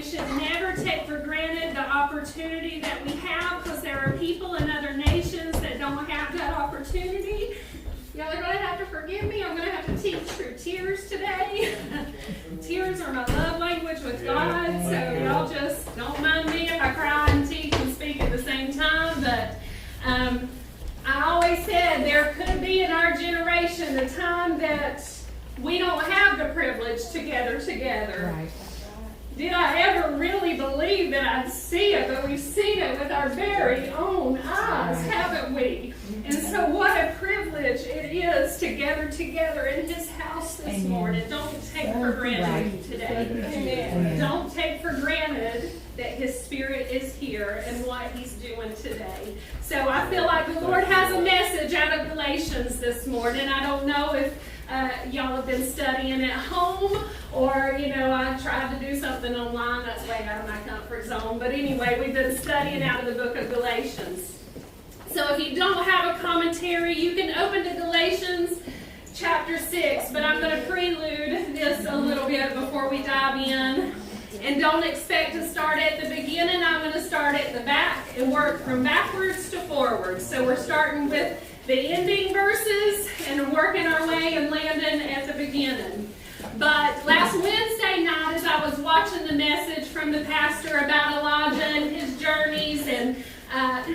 should never take for granted the opportunity that we have, because there are people in other nations that don't have that opportunity. Y'all are going to have to forgive me. I'm going to have to teach through tears today. Tears are my love language with God, so y'all just don't mind me if I cry and teach and speak at the same time. But I always said there could be in our generation the time that we don't have the privilege to gather together. Right. Did I ever really believe that I'd see it? But we've seen it with our very own eyes, haven't we? And so what a privilege it is to gather together in His house this morning. Don't take for granted today. Amen. Don't take for granted that His Spirit is here and what He's doing today. So I feel like the Lord has a message out of Galatians this morning. I don't know if y'all have been studying at home, or, I tried to do something online. That's way out of my comfort zone. But anyway, we've been studying out of the book of Galatians. So if you don't have a commentary, you can open to Galatians chapter 6. But I'm going to prelude this a little bit before we dive in. And don't expect to start at the beginning. I'm going to start at the back and work from backwards to forwards. So we're starting with the ending verses and working our way and landing at the beginning. But last Wednesday night, as I was watching the message from the pastor about Elijah and his journeys, and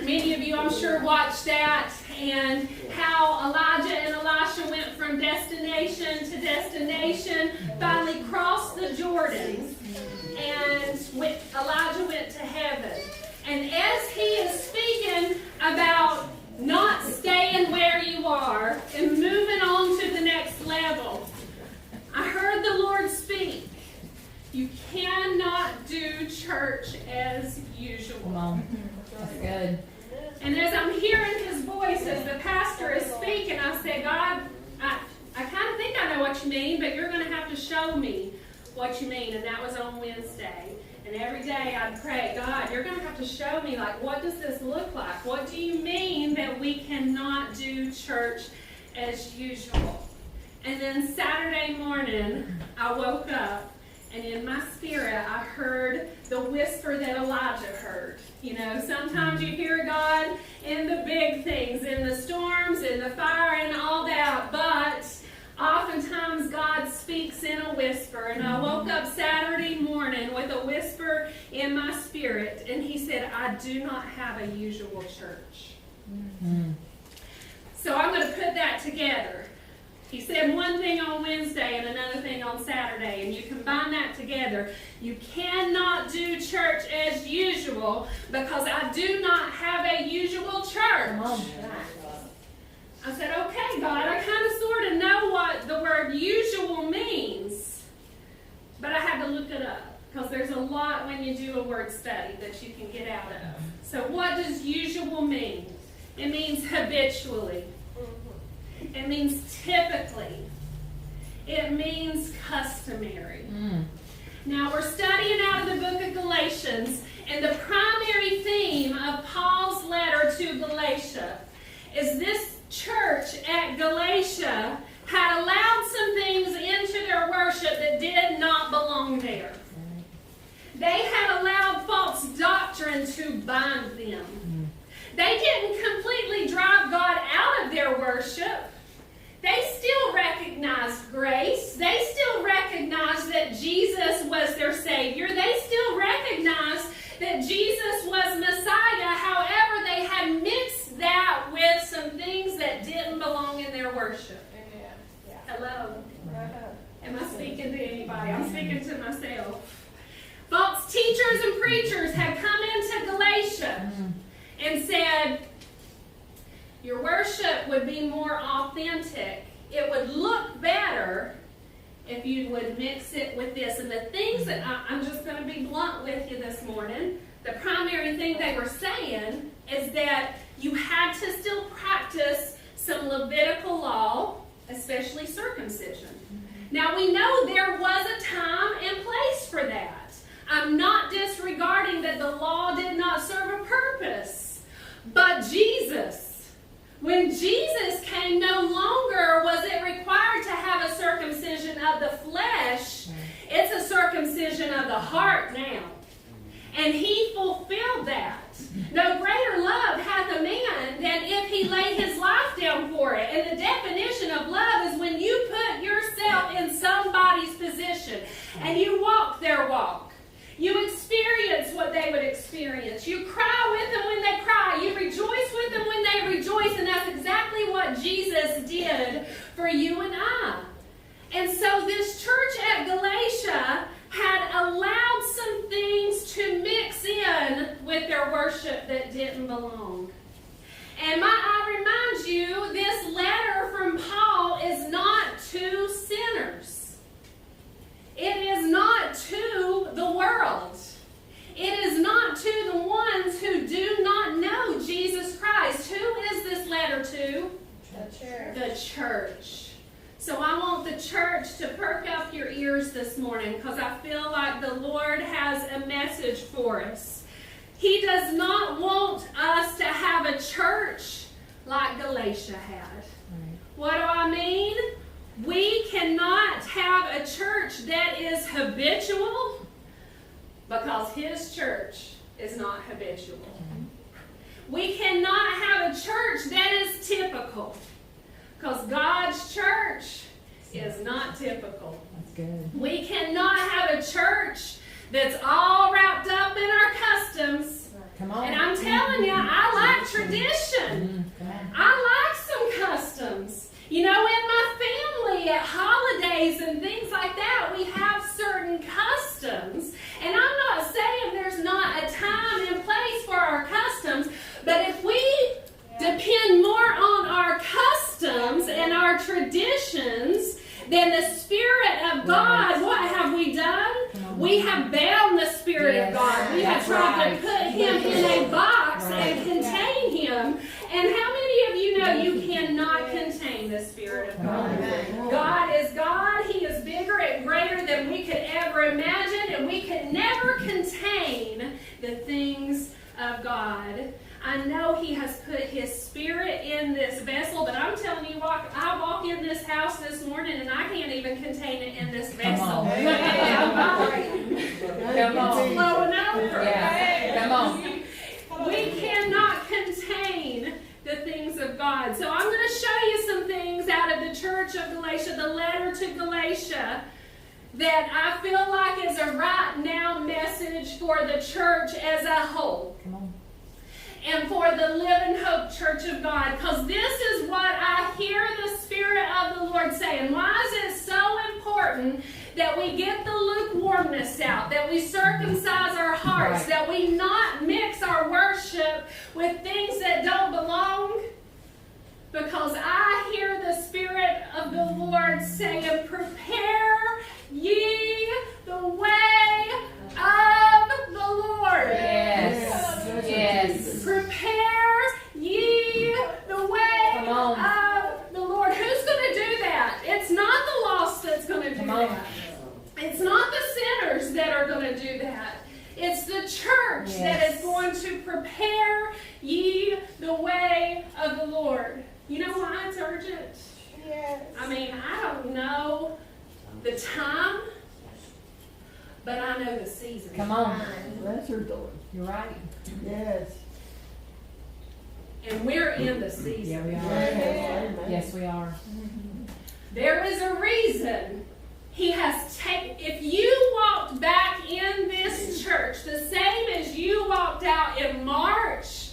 many of you, I'm sure, watched that, and how Elijah and Elisha went from destination to destination, finally crossed the Jordan, and Elijah went to heaven. And as he is speaking about not staying where you are and moving on to the next level, I heard the Lord speak. You cannot do church as usual. Come on. That's good. And as I'm hearing His voice as the pastor is speaking, I said, God, I kind of think I know what you mean, but you're going to have to show me what you mean. And that was on Wednesday. And every day I'd pray, God, you're going to have to show me, what does this look like? What do you mean that we cannot do church as usual? And then Saturday morning, I woke up, and in my spirit, I heard the whisper that Elijah heard. Sometimes you hear God in the big things, in the storms, in the fire, and all that, but oftentimes God speaks in a whisper. And I woke up Saturday morning with a whisper in my spirit, and He said, I do not have a usual church. Mm-hmm. So I'm going to put that together. He said one thing on Wednesday and another thing on Saturday, and you combine that together. You cannot do church as usual because I do not have a usual church. I said, okay, God, I kind of sort of know what the word usual means, but I had to look it up because there's a lot when you do a word study that you can get out of. So what does usual mean? It means habitually. It means typically. It means customary. Now, we're studying out of the book of Galatians, and the primary theme of Paul's letter to Galatia is this church at Galatia had allowed some things into their worship that did not belong there. They had allowed false doctrine to bind them. They didn't completely drive God out of their worship. They still recognized grace. They still recognized that Jesus was their Savior. They still recognized that Jesus was Messiah. However, they had mixed that with some things that didn't belong in their worship. Amen. Yeah. Hello? Am I speaking to anybody? I'm speaking to myself. False teachers and preachers had come into Galatia and said, your worship would be more authentic. It would look better if you would mix it with this. And the things that I'm just going to be blunt with you this morning, the primary thing they were saying is that you had to still practice some Levitical law, especially circumcision. Now we know there was a time and place for that. I'm not disregarding that the law did not serve a purpose. But when Jesus came, no longer was it required to have a circumcision of the flesh. It's a circumcision of the heart now. And he fulfilled that. No greater love hath a man than if he laid his life down for it. And the definition of love is when you put yourself in somebody's position and you walk their walk. You experience what they would experience. You cry with them when they cry. You rejoice with them when they rejoice. And that's exactly what Jesus did for you and I. And so this church at Galatia had allowed some things to mix in with their worship that didn't belong. And I remind you, this letter from Paul is not to sinners. It is not to the world. It is not to the ones who do not know Jesus Christ. Who is this letter to? The church. The church. So I want the church to perk up your ears this morning because I feel like the Lord has a message for us. He does not want us to have a church like Galatia had. Right. What do I mean? We cannot have a church that is habitual because his church is not habitual. We cannot have a church that is typical. Because God's church is not typical. That's good. We cannot have a church that's all wrapped up in our customs. Come on. And I'm telling you, I like tradition. Come on. I like some customs. You know, in my family, at holidays and things like that, we have certain customs. And I'm not saying there's not a time and place for our customs, but if we depend more on our customs and our traditions than the Spirit of God, what have we done? We have bound the Spirit of God. We have tried to put Him in a box and contain Him. And how many of you know you cannot contain the Spirit of God? God is God. He is bigger and greater than we could ever imagine, and we could never contain the things of God. I know He has put His Spirit in this vessel, but I'm telling you what, I walk in this house this morning and I can't even contain it in this vessel. Come on. I'm vibrating. Come on. It's flowing over. Yeah. Come on. We cannot contain the things of God. So I'm going to show you some things out of the church of Galatia, the letter to Galatia, that I feel like is a right now message for the church as a whole. Come on. And for the Living Hope Church of God. Because this is what I hear the Spirit of the Lord saying. Why is it so important that we get the lukewarmness out, that we circumcise our hearts, Right. that we not mix our worship with things that don't belong? Because I hear the Spirit of the Lord saying, prepare ye the way of the Lord. Yes. Yes. Prepare ye the way Come on. of the Lord. Who's going to do that? It's not the lost that's going to do Come on. that. It's not the sinners that are going to do that. It's the church that Yes. is going to prepare ye the way of the Lord. You know why it's urgent? Yes. I mean, I don't know the time, but I know the season. Come on. Bless her, Lord. You're right. Yes. And we're in the season. Yeah, we are. Yes. Yes, we are. There is a reason He has taken. If you walked back in this church the same as you walked out in March,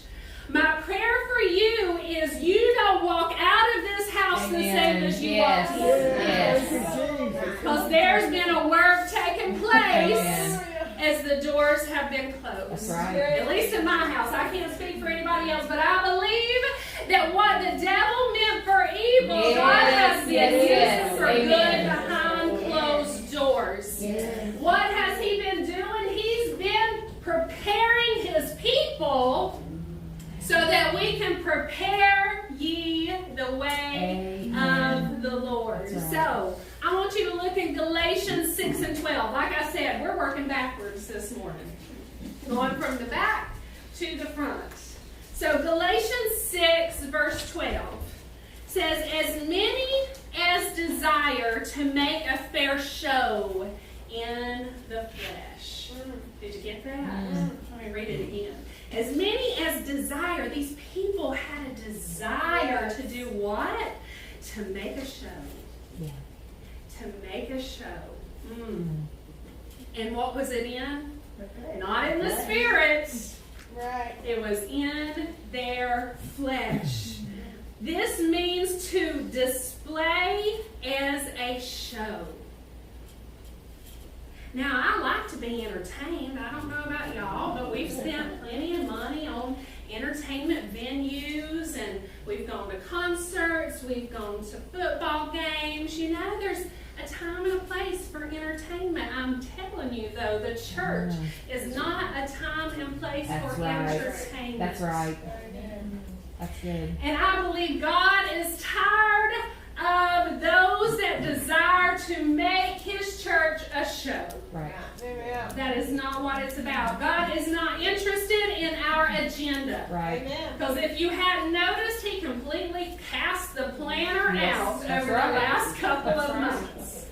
my prayer for you is you don't walk out of this house the same as you Yes. walked in. Yes. Because there's been a work taking place Amen. as the doors have been closed. That's right. At least in my house. I can't speak for anybody else, but I believe that what the devil meant for evil, God has been Yes. using for Amen. good behind closed doors. Yes. What has He been doing? He's been preparing His people so that we can prepare ye the way Amen. of the Lord. That's right. So, I want you to look at Galatians 6 and 12. Like I said, we're working backwards this morning. Going from the back to the front. So Galatians 6 verse 12 says, as many as desire to make a fair show in the flesh. Did you get that? Let me read it again. As many as desire, these people had a desire to do what? To make a show. Yeah. To make a show. And what was it in? Not in the spirit. Right. It was in their flesh. This means to display as a show. Now, I like to be entertained. I don't know about y'all, but we've spent plenty of money on entertainment venues, and we've gone to concerts, we've gone to football games. You know, there's a time and a place for entertainment. I'm telling you, though, the church is not a time and place for entertainment. That's right. That's good. And I believe God is tired of those that desire to make His church a show. Right. Amen. That is not what it's about. God is not interested in our agenda. Right. Amen. Because if you hadn't noticed, He completely cast the planner out That's over right. the last couple That's of right. months.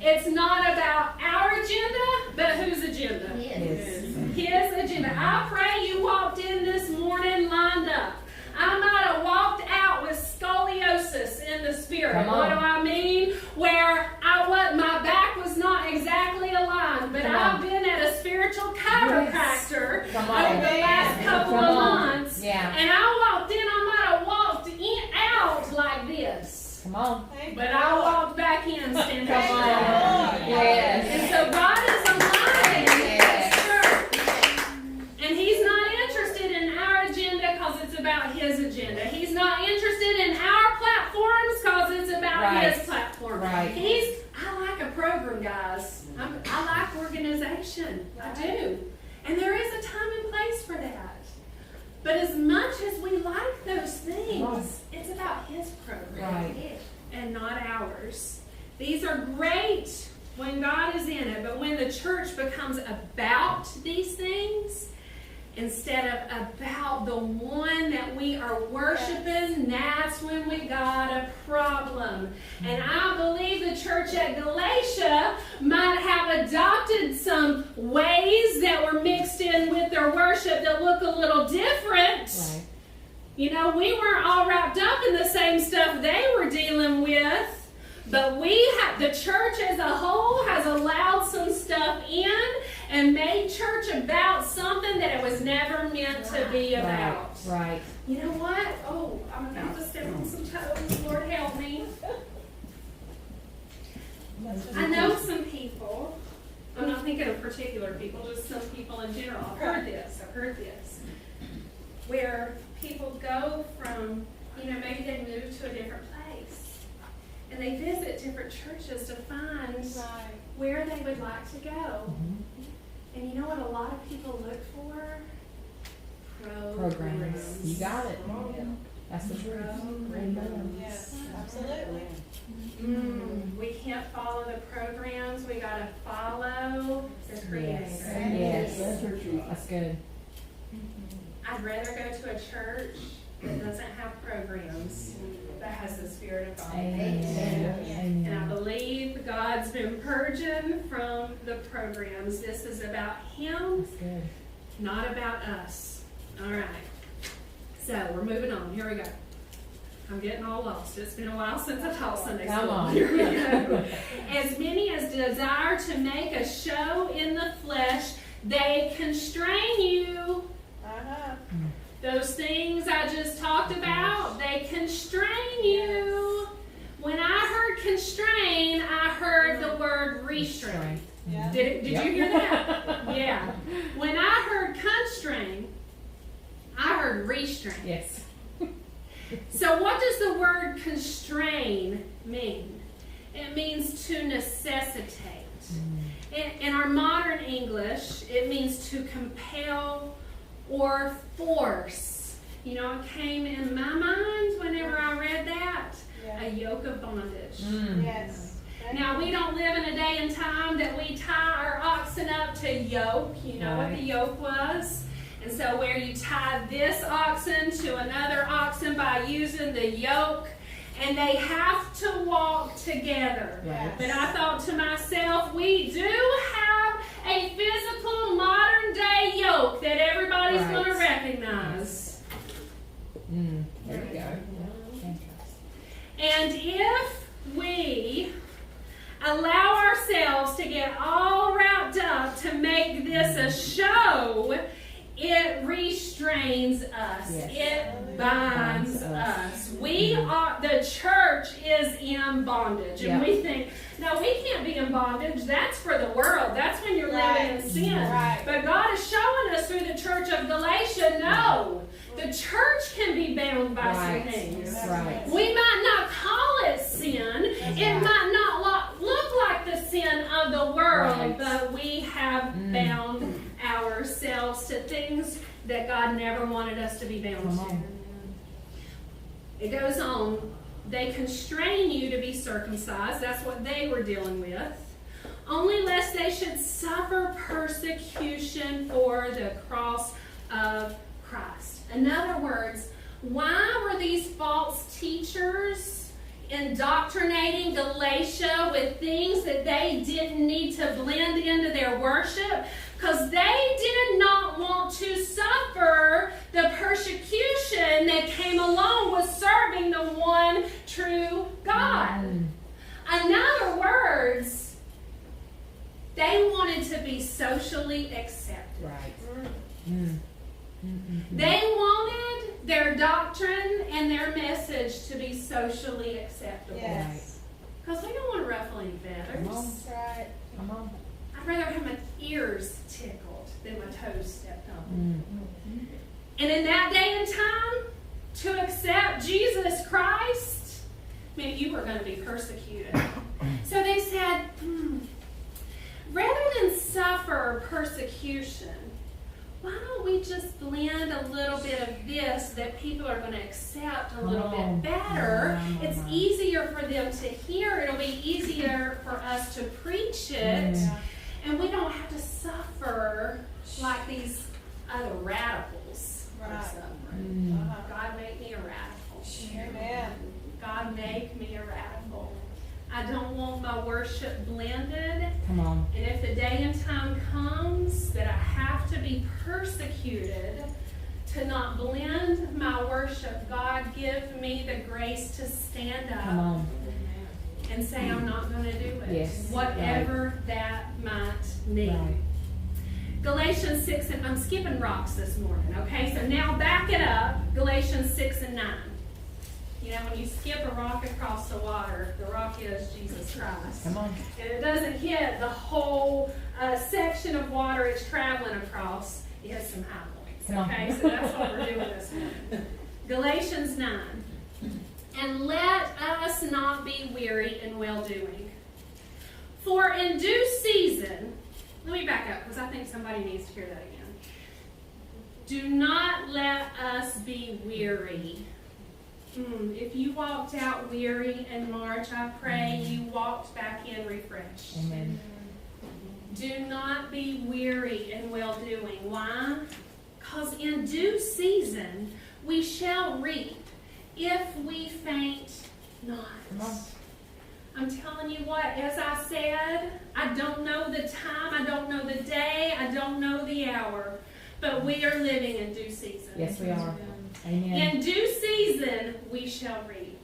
It's not about our agenda, but whose agenda? Yes. His agenda. I pray you walked in this morning lined up. I might have walked out with scoliosis in the spirit. Come on. What do I mean? Where my back was not exactly aligned, but Come I've on. been at a spiritual chiropractor Come on. over the last couple Come of on. months. Yeah. And I walked in, I might have walked out like this. Come on. But I walked back in standing Come strong. on. Yes. And so God is alive in His church. And He's not interested in our agenda because it's about His agenda. He's not interested in our platforms because it's about Right. His platform. Right. I like a program, guys. I like organization. I do. And there is a time and place for that. But as much as we like those things, it's about His program. Right. And not ours. These are great when God is in it, but when the church becomes about these things instead of about the one that we are worshiping, that's when we got a problem. And I believe the church at Galatia might have adopted some ways that were mixed in with their worship that look a little different. Right. You know, we weren't all wrapped up in the same stuff they were dealing with, but the church as a whole has allowed some stuff in and made church about something that it was never meant to be about. Right. You know what? Oh, I'm about to step on some toes. Lord help me. I know some people, I'm not thinking of particular people, just some people in general. I've heard this, where people go from, maybe they move to a different place and they visit different churches to find where they would like to go. And you know what a lot of people look for? Programs. You got it. That's the truth. Yes, absolutely. We can't follow the programs. We got to follow the Creator. Yes. Yes. That's good. I'd rather go to a church that doesn't have programs, that has the Spirit of God. Amen. And I believe God's been purging from the programs. This is about Him, That's good. not about us. All right. So we're moving on. Here we go. I'm getting all lost. It's been a while since I taught Sunday school. Come on. Here we go. As many as desire to make a show in the flesh, they constrain you. Those things I just talked about, they constrain you. When I heard constrain, I heard the word restrain. Yeah. Did you hear that? Yeah. When I heard constrain, I heard restrain. Yes. So what does the word constrain mean? It means to necessitate. In our modern English, it means to compel or force. You know, it came in my mind whenever I read that, a yoke of bondage. Yes. Now, we don't live in a day and time that we tie our oxen up to yoke. You know what the yoke was? And so where you tie this oxen to another oxen by using the yoke, and they have to walk together. Right. But I thought to myself, we do have a physical everyday yoke that everybody's Right. going to recognize. There you go. And if we allow ourselves to get all wrapped up to make this a show, it restrains us. Yes. It binds us. We are, the church is in bondage. And we think, no, we can't be in bondage. That's for the world. That's when you're living in sin. Right. But God is showing us through the church of Galatia, no, the church can be bound by some things. Right. We might not call it sin. It might not look like the sin of the world, Right. but we have bound ourselves to things that God never wanted us to be bound to. It goes on. They constrain you to be circumcised. That's what they were dealing with. Only lest they should suffer persecution for the cross of Christ. In other words, why were these false teachers indoctrinating Galatia with things that they didn't need to blend into their worship? Because they did not want to suffer the persecution that came along with serving the one true God. In other words, they wanted to be socially accepted. Right. They wanted their doctrine and their message to be socially acceptable. Yes. Because we don't want to ruffle any feathers. That's right. Come on. I'd rather have my ears tickled than my toes stepped on. And in that day and time, to accept Jesus Christ meant you were going to be persecuted. So they said, rather than suffer persecution, why don't we just blend a little bit of this that people are going to accept a little bit better? It's easier for them to hear. It'll be easier for us to preach it. And we don't have to suffer like these other radicals are suffering. God made me a radical. Amen. God made me a radical. I don't want my worship blended. Come on. And if the day and time comes that I have to be persecuted to not blend my worship, God give me the grace to stand Come up on. and say I'm not going to do it. Yes. Whatever that might mean. Right. Galatians 6, and I'm skipping rocks this morning, okay? So now back it up, Galatians 6 and 9. You know, when you skip a rock across the water, the rock is Jesus Christ. Come on. And it doesn't hit the whole section of water it's traveling across. It has some high points, Come on. okay? So that's what we're doing this morning. Galatians 9. And let us not be weary in well-doing. For in due season, let me back up because I think somebody needs to hear that again. Do not let us be weary. If you walked out weary in March, I pray you walked back in refreshed. Amen. Do not be weary in well-doing. Why? Because in due season we shall reap if we faint not. Come on. I'm telling you what, as I said, I don't know the time, I don't know the day, I don't know the hour, but we are living in due season. Yes, we are. Amen. In due season, we shall reap.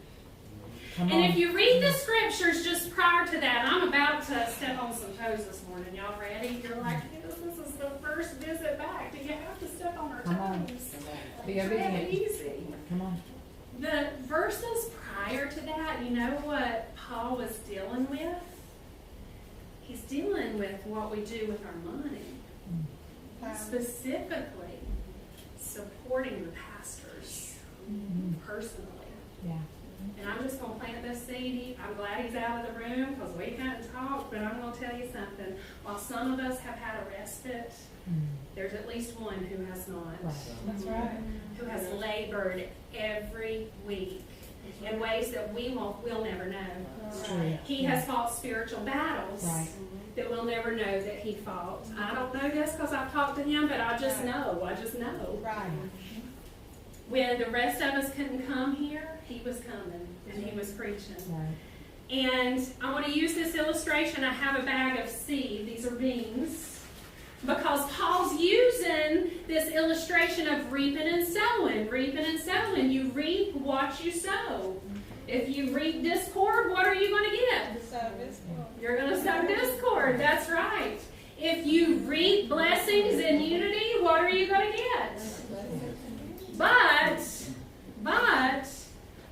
Come And on. if you read the scriptures just prior to that, I'm about to step on some toes this morning. Y'all ready? You're like, yes, this is the first visit back. Do you have to step on our Come on. toes? Be Try it obedient. easy. Come on. The verses prior to that, you know what Paul was dealing with? He's dealing with what we do with our money. Specifically, supporting the pastors personally. Yeah. And I'm just going to plant this seed. I'm glad he's out of the room because we hadn't talked, but I'm going to tell you something. While some of us have had a respite, there's at least one who has not. Right. That's right. Who has labored every week in ways that we'll never know. It's true. He has fought spiritual battles Right. that we'll never know that he fought. I don't know this because I've talked to him, but I just know. I just know. Right. When the rest of us couldn't come here, he was coming and he was preaching. Right. And I want to use this illustration. I have a bag of seed. These are beans. Because Paul's using this illustration of reaping and sowing. Reaping and sowing. You reap what you sow. If you reap discord, what are you going to get? So discord. You're going to sow discord. That's right. If you reap blessings and unity, what are you going to get? But,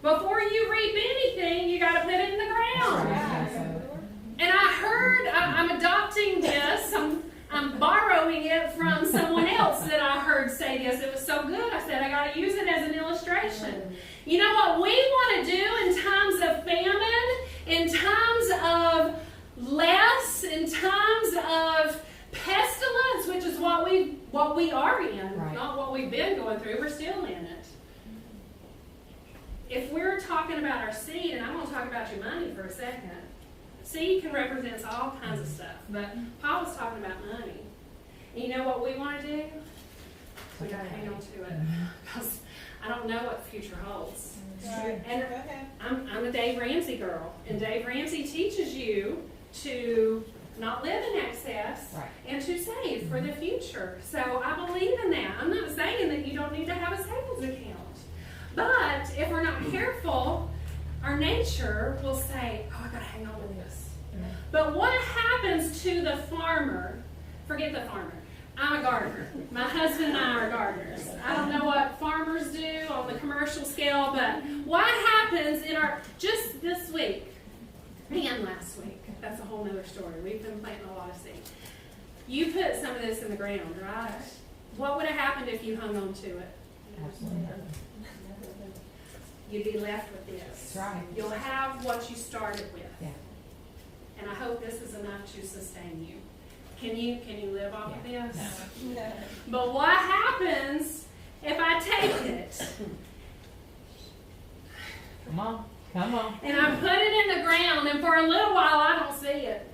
before you reap anything, you got to put it in the ground. And I heard, I'm adopting this, I'm borrowing it from someone else that I heard say this. It was so good, I said I got to use it as an illustration. You know what we want to do in times of famine, in times of less, in times of pestilence, which is what we are in, right. Not what we've been going through. We're still in it. If we're talking about our seed, and I'm going to talk about your money for a second. Seed can represent all kinds of stuff, but Paul was talking about money. And you know what we want to do? We got to hang on to it, because I don't know what the future holds. Right. And Go ahead. I'm a Dave Ramsey girl, and Dave Ramsey teaches you to not live in excess, Right. and to save for the future. So I believe in that. I'm not saying that you don't need to have a savings account. But if we're not careful, our nature will say, oh, I got to hang on to this. But what happens to the farmer? Forget the farmer. I'm a gardener. My husband and I are gardeners. I don't know what farmers do on the commercial scale, but what happens in our, just this week and last week, that's a whole nother story. We've been planting a lot of seed. You put some of this in the ground, right? What would have happened if you hung on to it? Absolutely. You'd be left with this. That's right. You'll have what you started with. Yeah. And I hope this is enough to sustain you. Can you live off of this? No. But what happens if I take it Come on. Come on. and I put it in the ground, and for a little while I don't see it?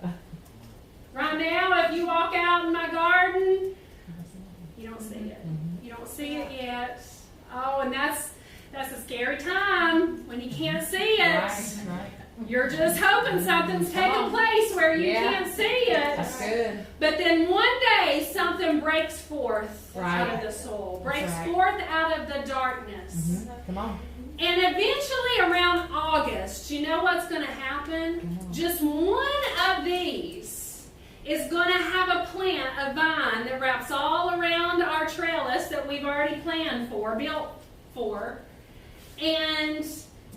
Right now, if you walk out in my garden, you don't see it. You don't see it yet. Oh, and that's a scary time when you can't see it. Right. You're just hoping something's taking place where you Yeah. can't see it. That's good. But then one day something breaks forth out of the soul, breaks right. forth out of the darkness. Mm-hmm. Come on. And eventually around August, you know what's going to happen? Just one of these is going to have a plant, a vine that wraps all around our trellis that we've already planned for, built for. And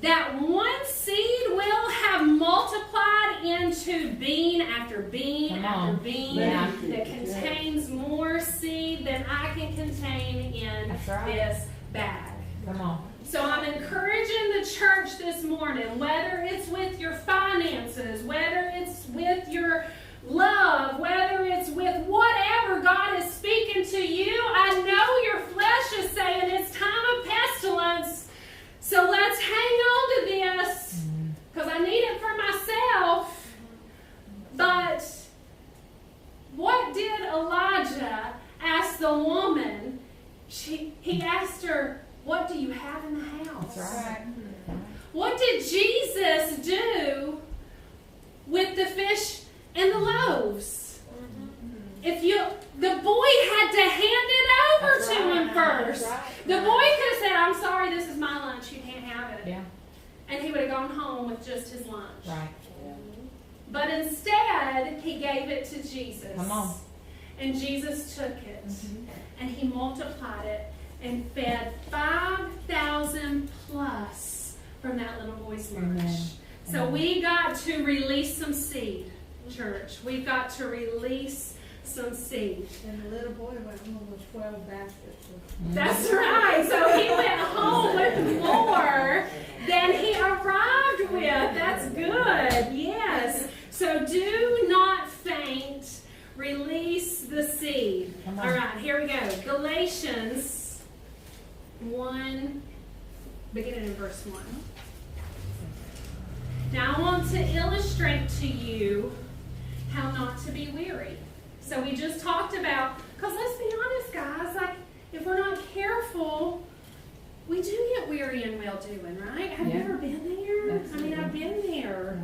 that one seed will have multiplied into bean after bean Come after on. bean Yeah. that contains more seed than I can contain in That's right. this bag. Come on. So I'm encouraging the church this morning, whether it's with your finances, whether it's with your love, whether it's with whatever God is speaking to you. I know your flesh is saying it's time of pestilence. So let's hang on to this, because I need it for myself. But what did Elijah ask the woman? He asked her, what do you have in the house? That's right. What did Jesus do with the fish and the loaves? The boy had to hand it over That's to right. him first. Right. The boy could have said, I'm sorry, this is my lunch, you can't have it. Yeah. And he would have gone home with just his lunch. Right. But instead, he gave it to Jesus. Come on. And Jesus took it, and he multiplied it and fed 5,000 plus from that little boy's lunch. Amen. So Amen. we got to release some seed, church. We've got to release some seed. And the little boy went home with 12 baskets of That's right. So he went home with more than he arrived with. That's good. Yes. So do not faint. Release the seed. Come on. All right, here we go. Galatians 1, beginning in verse 1. Now I want to illustrate to you how not to be weary. So we just talked about, because let's be honest, guys, like if we're not careful, we do get weary and well-doing, right? Have you Yeah. ever been there? Absolutely. I mean, I've been there.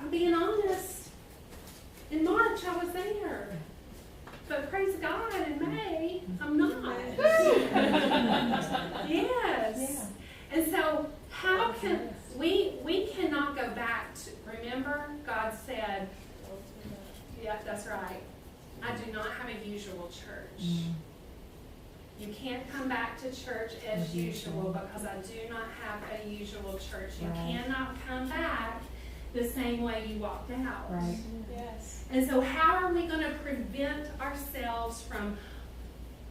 I'm being honest. In March, I was there. But praise God, in May, I'm not. Yes. And so how can we cannot go back to, remember God said, yeah, that's right, I do not have a usual church. You can't come back to church as usual because I do not have a usual church. You cannot come back the same way you walked out. Right. Yes. And so how are we going to prevent ourselves from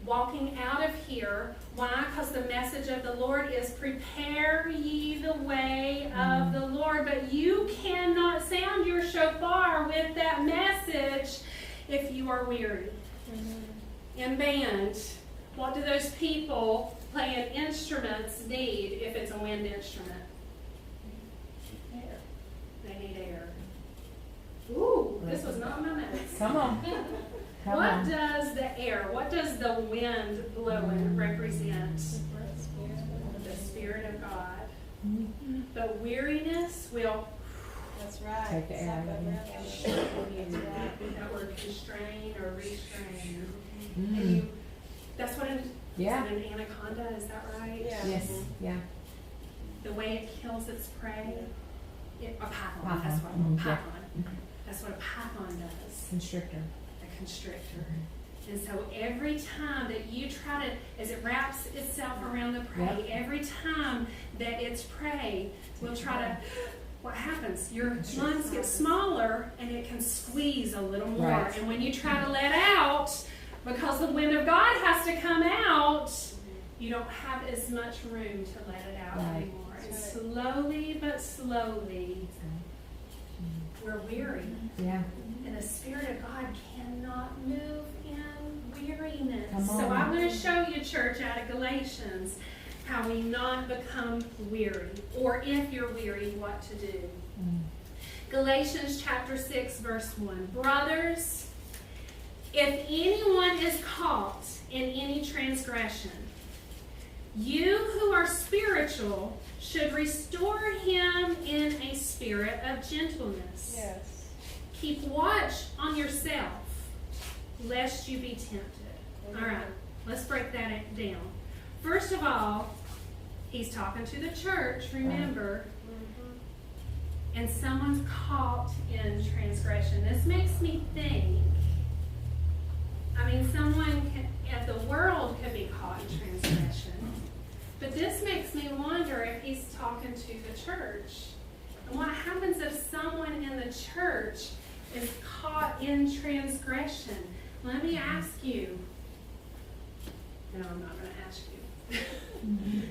walking out of here? Why? Because the message of the Lord is prepare ye the way of the Lord. But you cannot sound your shofar with that message if you are weary. In band, what do those people playing instruments need if it's a wind instrument? Air. They need air. Ooh, this was not my notes. Come on. Come What on. does the air, what does the wind blowing represent? The Spirit of God. But weariness will, That's right. Take the air out of you. That's right. that word constrain or restrain. And you, that's what an, Yeah. is it an anaconda, is that right? Yeah. Yes. Yeah. The way it kills its prey. A python, Python. that's what Mhm. python. That's what a python does. Constrictor. A constrictor. And so every time that you try to, as it wraps itself around the prey, every time that its prey will try to, what happens? Your lungs get smaller and it can squeeze a little more. Right. And when you try to let out, because the wind of God has to come out, you don't have as much room to let it out Right. anymore. And slowly but slowly, we're weary. Yeah. And the Spirit of God cannot move in weariness. Come on. So I'm going to show you, church, out of Galatians, how we not become weary. Or if you're weary, what to do. Galatians chapter 6, verse 1. Brothers, if anyone is caught in any transgression, you who are spiritual should restore him in a spirit of gentleness. Yes. Keep watch on yourself, lest you be tempted. All right, let's break that down. First of all, he's talking to the church, remember, and someone's caught in transgression. This makes me think, I mean, someone at the world could be caught in transgression, but this makes me wonder if he's talking to the church. And what happens if someone in the church is caught in transgression? Let me ask you. No, I'm not going to ask you.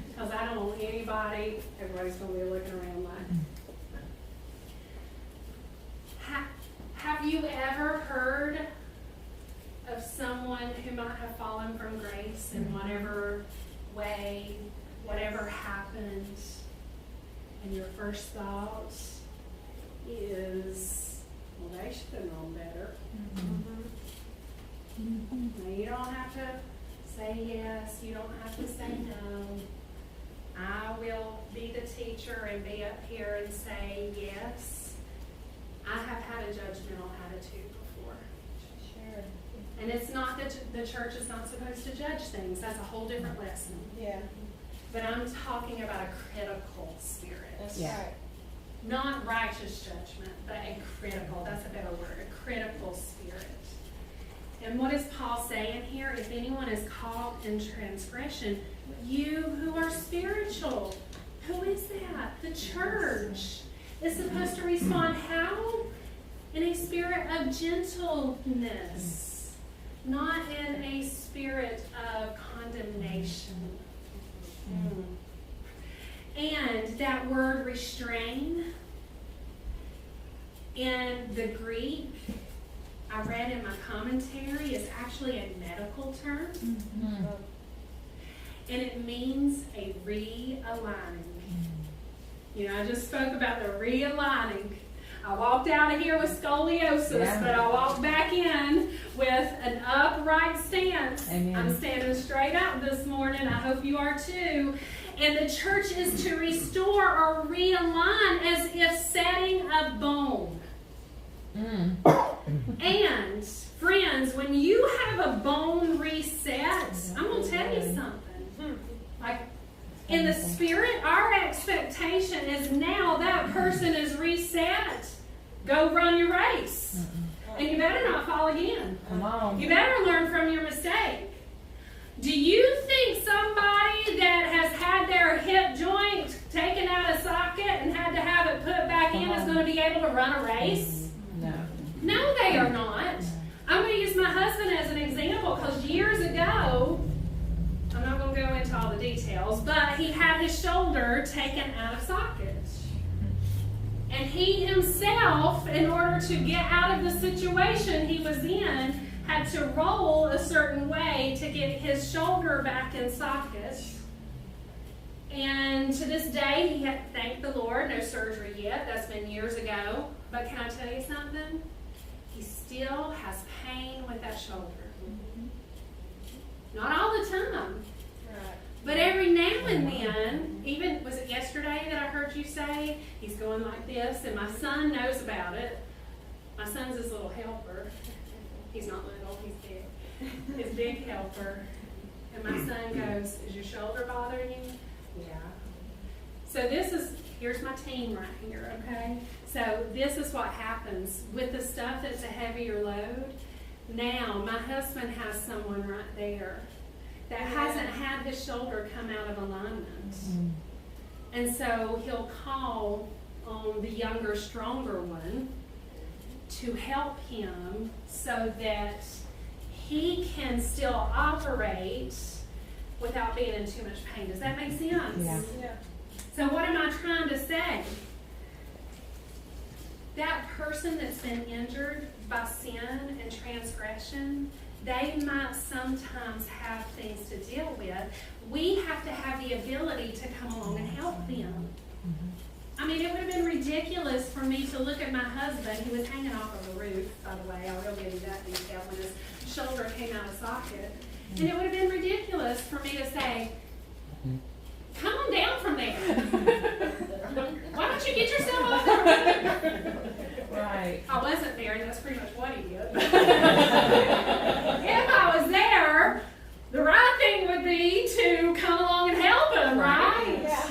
Because I don't want anybody, everybody's going to be looking around like. Have you ever heard of someone who might have fallen from grace in whatever way, whatever happened, and your first thought is, well, they should have known better. Now, you don't have to say yes, you don't have to say no. I will be the teacher and be up here and say yes. I have had a judgmental attitude before. Sure. And it's not that the church is not supposed to judge things. That's a whole different lesson. Yeah. But I'm talking about a critical spirit. That's Yeah. right. Not righteous judgment, but a critical, that's a better word, a critical spirit. And what is Paul saying here? If anyone is caught in transgression, you who are spiritual, who is that? The church is supposed to respond how? In a spirit of gentleness, not in a spirit of condemnation. And that word restrain, in the Greek, I read in my commentary, is actually a medical term. And it means a realigning. You know, I just spoke about the realigning. I walked out of here with scoliosis, but I walked back in with an upright stance. Amen. I'm standing straight up this morning. I hope you are too. And the church is to restore or realign as if setting a bone. And friends, when you have a bone reset, I'm going to tell you something. Like in the spirit, our expectation is now that person is reset. Go run your race. And you better not fall again. Come on. You better learn from your mistake. Do you think somebody that has had their hip joint taken out of socket and had to have it put back in is going to be able to run a race? No. No, they are not. I'm going to use my husband as an example because years ago, I'm not going to go into all the details, but he had his shoulder taken out of socket. And he himself, in order to get out of the situation he was in, had to roll a certain way to get his shoulder back in socket. And to this day, he had, thank the Lord, no surgery yet. That's been years ago. But can I tell you something? He still has pain with that shoulder. Not all the time. But every now and then, even, was it yesterday that I heard you say, he's going like this, and my son knows about it. My son's his little helper. He's not little, he's big. His big helper. And my son goes, is your shoulder bothering you? Yeah. So here's my team right here, okay? So this is what happens with the stuff that's a heavier load. Now, my husband has someone right there that hasn't had his shoulder come out of alignment. And so he'll call on the younger, stronger one to help him so that he can still operate without being in too much pain. Does that make sense? Yeah. So what am I trying to say? That person that's been injured by sin and transgression, they might sometimes have things to deal with. We have to have the ability to come along and help them. I mean, it would have been ridiculous for me to look at my husband, who was hanging off of a roof, by the way. I will give you that detail, when his shoulder came out of socket. And it would have been ridiculous for me to say, come on down from there. Why don't you get yourself off the roof? Right. I wasn't there, and that's pretty much what he did. If I was there, the right thing would be to come along and help him, right? Yeah.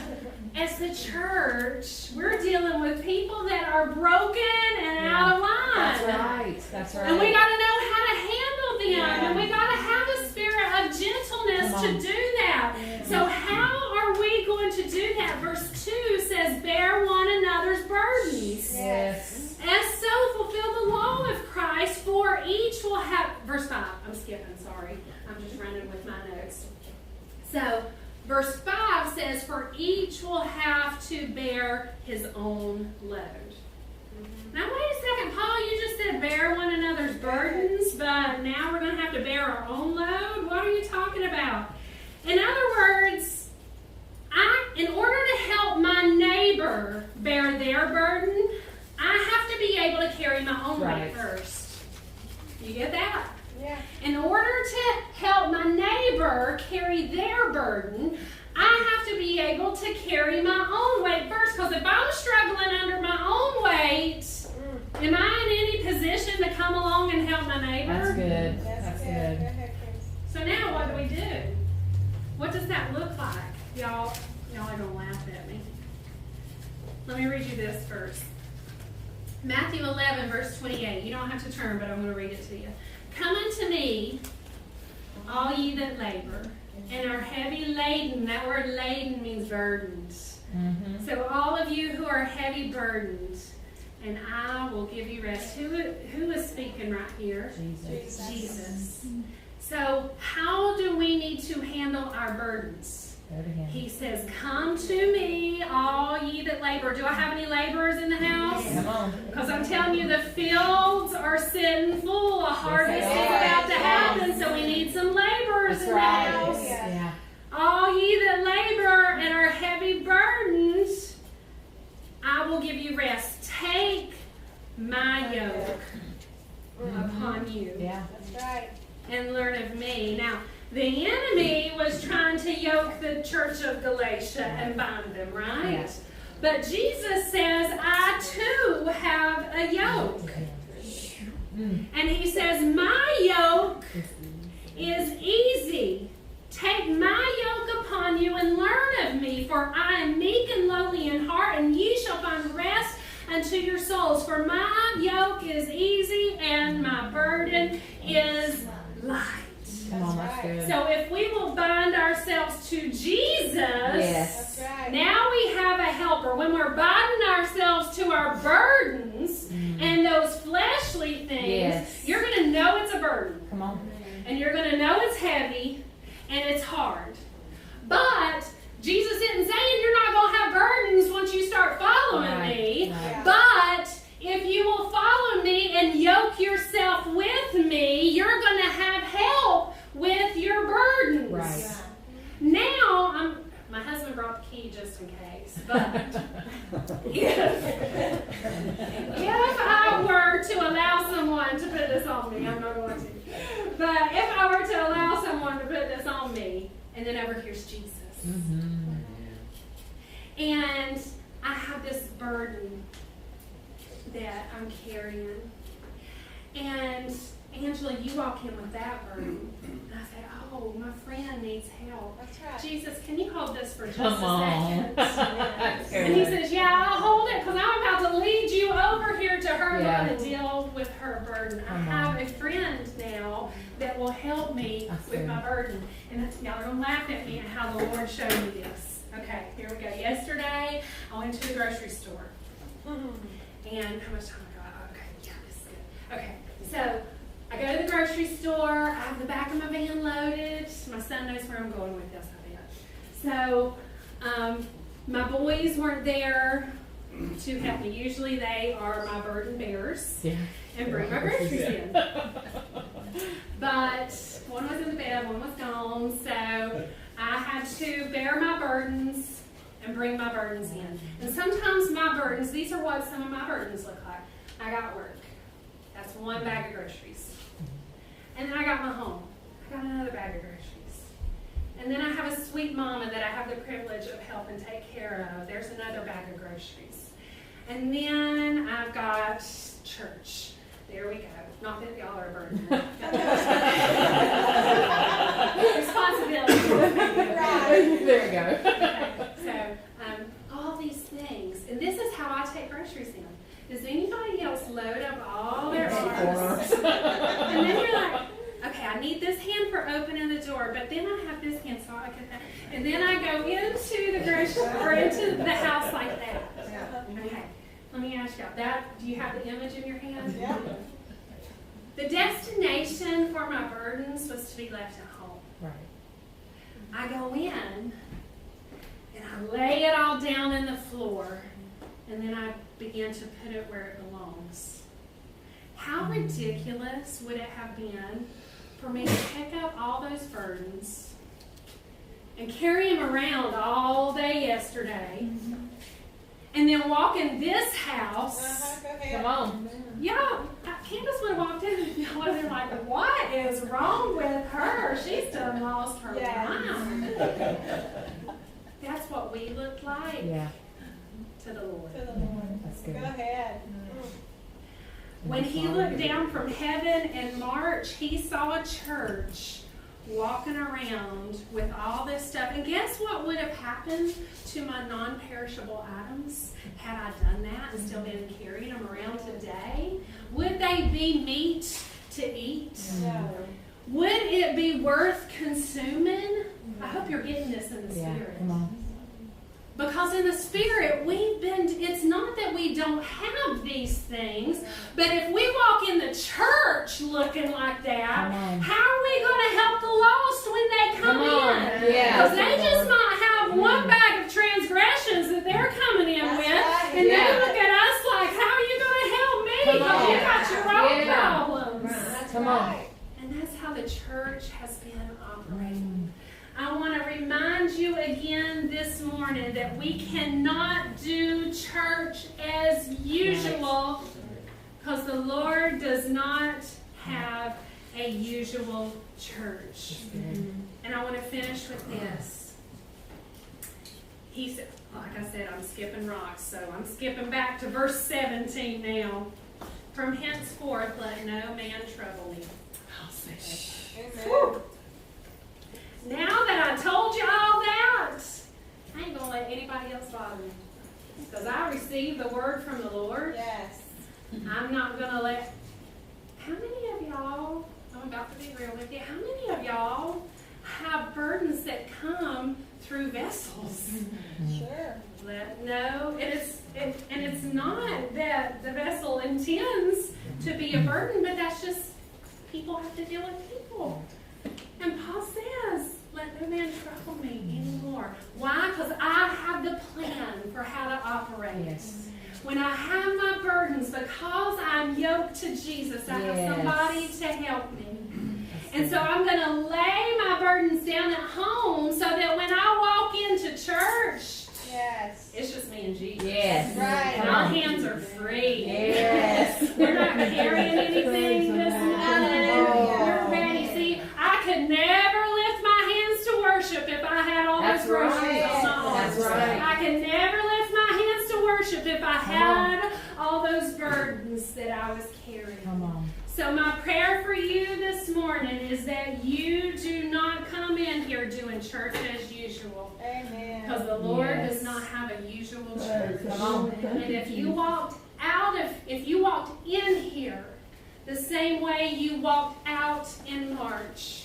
As the church, we're dealing with people that are broken and out of line. That's right. That's right. And we got to know how to handle them. Yeah. And we got to have a spirit of gentleness to do that. So how are we going to do that? Verse 2 says, bear one another's burdens. Yes. And so fulfill the law of Christ, for each will have... Verse 5. I'm skipping, sorry. I'm just running with my notes. So, verse 5 says, for each will have to bear his own load. Now, wait a second, Paul, you just said bear one another's burdens, but now we're going to have to bear our own load? What are you talking about? In other words, in order to help my neighbor bear their burden, I have to be able to carry my own weight first. You get that? Yeah. In order to help my neighbor carry their burden, I have to be able to carry my own weight first. Because if I'm struggling under my own weight, am I in any position to come along and help my neighbor? That's good. That's good. Go ahead, Chris. So now what do we do? What does that look like? Y'all are going to laugh at me. Let me read you this first. Matthew 11, verse 28. You don't have to turn, but I'm going to read it to you. Come unto me, all ye that labor, and are heavy laden. That word laden means burdens. So all of you who are heavy burdened, and I will give you rest. Who is speaking right here? Jesus. So how do we need to handle our burdens? He says, come to me, all ye that labor. Do I have any laborers in the house? Come on. Because I'm telling you, the fields are sitting full. A harvest is about to happen, so we need some laborers in the house. Yeah. All ye that labor and are heavy burdened, I will give you rest. Take my yoke upon you. Yeah. That's right. And learn of me. Now, the enemy was trying to yoke the church of Galatia and bind them, right? Yes. But Jesus says, I too have a yoke. And he says, my yoke is easy. Take my yoke upon you and learn of me, for I am meek and lowly in heart, and ye shall find rest unto your souls. For my yoke is easy and my burden is light. Come on, that's good. So if we will bind ourselves to Jesus, Yes. That's right. now we have a helper. When we're binding ourselves to our burdens and those fleshly things, Yes. you're going to know it's a burden. Come on. And you're going to know it's heavy and it's hard. But Jesus isn't saying you're not going to have burdens once you start following me. Right. But if you will follow me and yoke yourself with me, you're going to have help with your burdens. Right. Now, my husband brought the key just in case, but if I were to allow someone to put this on me, I'm not going to, but if I were to allow someone to put this on me, and then over here's Jesus, and I have this burden that I'm carrying, and Angela, you walk in with that burden, and I say, oh, my friend needs help. That's right. Jesus, can you hold this for just Come a on. second? And he says, yeah, I'll hold it because I'm about to lead you over here to her Yeah. to deal with her burden. I Come have on. a friend now that will help me That's with good. my burden. And y'all are going to laugh at me at how the Lord showed me this. Okay, here we go. Yesterday, I went to the grocery store. And how much time I got? Okay, yeah, this is good. Okay, so I go to the grocery store. I have the back of my van loaded. My son knows where I'm going with this, I bet. So my boys weren't there to help me. Usually they are my burden bearers Yeah. and bring my groceries in. But one was in the bed, one was gone. So I had to bear my burdens and bring my burdens in. And sometimes my burdens, these are what some of my burdens look like. I got work. That's one bag of groceries. And then I got my home. I got another bag of groceries. And then I have a sweet mama that I have the privilege of helping take care of. There's another bag of groceries. And then I've got church. There we go. Not that y'all are a burden. Responsibility. Right. There you go. Okay, so all these things. And this is how I take groceries in. Does anybody else load up all their arms? And then you're like, okay, I need this hand for opening the door, but then I have this hand, so I can. And then I go into the grocery or into the house like that. Okay, let me ask y'all. Do you have the image in your hand? Yeah. The destination for my burdens was to be left at home. Right. I go in and I lay it all down in the floor, and then I begin to put it where it belongs. How ridiculous would it have been for me to pick up all those burdens and carry them around all day yesterday, and then walk in this house? Go ahead. Come on. Yeah, Candace would have walked in and y'all would have been like, what is wrong with her? She's done lost her mind. That's what we look like Yeah. to the Lord. To the Lord. That's Go good. ahead. When he looked down from heaven in March, he saw a church walking around with all this stuff. And guess what would have happened to my non-perishable items had I done that and still been carrying them around today? Would they be meat to eat? No. Would it be worth consuming? I hope you're getting this in the Yeah. spirit. Come on. Because in the spirit, it's not that we don't have these things, but if we walk in the church looking like that, Come on. how are we going to help the lost when they come on. in? Yeah. Because they just might have one bag of transgressions that they're coming in That's with, right. and Yeah. they look at us like, how are you going to help me? Come Because on. you got your own Yeah. problems. That's Come on. right. And that's how the church has been operating. I want to remind you again this morning that we cannot do church as usual because the Lord does not have a usual church. And I want to finish with this. He said, like I said, I'm skipping rocks, so I'm skipping back to verse 17 now. From henceforth, let no man trouble me. Amen. Now that I told you all that, I ain't going to let anybody else bother me. Because I received the word from the Lord. Yes. I'm not going to let... How many of y'all, I'm about to be real with you, how many of y'all have burdens that come through vessels? Sure. No, and it's not that the vessel intends to be a burden, but that's just people have to deal with people. And Paul says, let no man trouble me anymore. Why? Because I have the plan for how to operate. Yes. When I have my burdens, because I'm yoked to Jesus, I have somebody to help me. And so I'm going to lay my burdens down at home so that when I walk into church, Yes. it's just me and Jesus. Yes. Right. And our hands are free. Yes. We're not carrying anything this morning. Hallelujah. We're ready. See, I could never lift my hands to worship if I had all those That's groceries right. on my arm. That's right. I could never lift my hands to worship if I had all those burdens that I was carrying. Come on. So my prayer for you this morning is that you do not come in here doing church as usual. Amen. Because the Lord Yes. does not have a usual church. Come on. And if you walked in here the same way you walked out in March,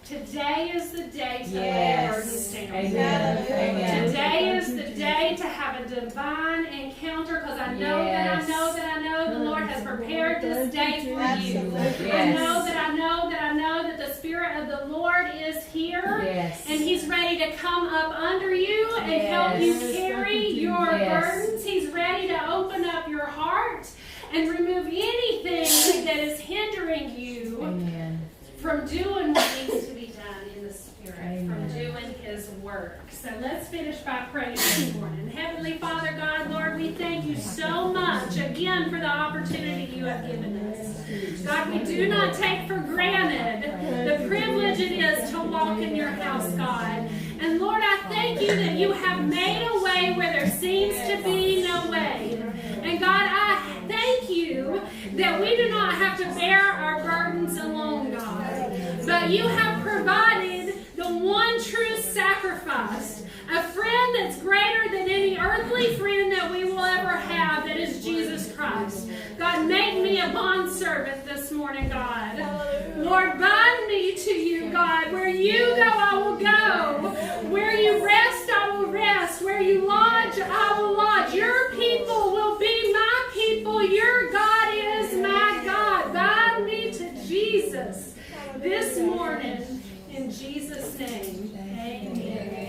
today is the day to lay your burdens down. Amen. Amen. Today is the day to have a divine encounter, because I know Yes. that I know the Lord has prepared this day for you. Absolutely. I Yes. know that the Spirit of the Lord is here. Yes. And He's ready to come up under you and help you Yes. carry your Yes. burdens. He's ready to open up your heart and remove anything that is hindering you Amen. from doing what needs to be done in the Spirit, from Amen. doing His work. So let's finish by praying this morning. Heavenly Father God, Lord, we thank you so much again for the opportunity you have given us. God, we do not take for granted the privilege it is to walk in your house, God. And Lord, I thank you that you have made a way where there seems to be no way. And God, I thank you that we do not have to bear our burdens alone, God. But you have provided the one true sacrifice, a friend that's greater than any earthly friend that we will ever have, that is Jesus Christ. God, make me a bondservant this morning, God. Lord, bind me to you, God. Where you go, I will go. Where you rest, I will rest. Where you lodge, I will lodge. Your people will be my people. Your God is my God. Bind me to Jesus this morning. In Jesus' name, amen.